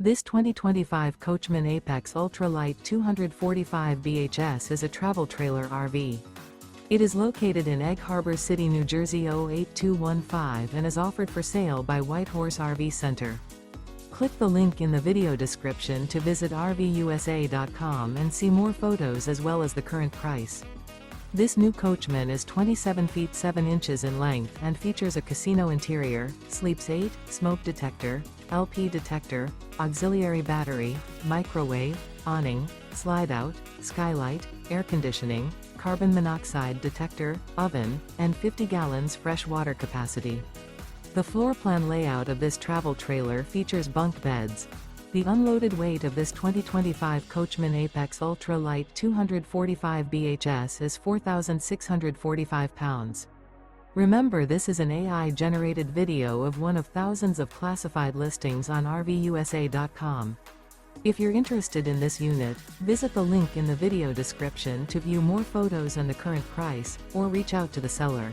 This 2025 Coachmen Apex Ultra-Lite 245 bhs is a travel trailer RV. It is located in Egg Harbor City, New Jersey 08215 and is offered for sale by White Horse RV Center. Click the link in the video description to visit RVUSA.com and see more photos as well as the current price. This new Coachmen is 27 feet 7 inches in length and features a casino interior, sleeps 8, smoke detector, LP detector, auxiliary battery, microwave, awning, slide-out, skylight, air conditioning, carbon monoxide detector, oven, and 50 gallons fresh water capacity. The floor plan layout of this travel trailer features bunk beds. The unloaded weight of this 2025 Coachmen Apex Ultra-Lite 245 bhs is 4,645 pounds. Remember, this is an AI-generated video of one of thousands of classified listings on RVUSA.com. If you're interested in this unit, visit the link in the video description to view more photos and the current price, or reach out to the seller.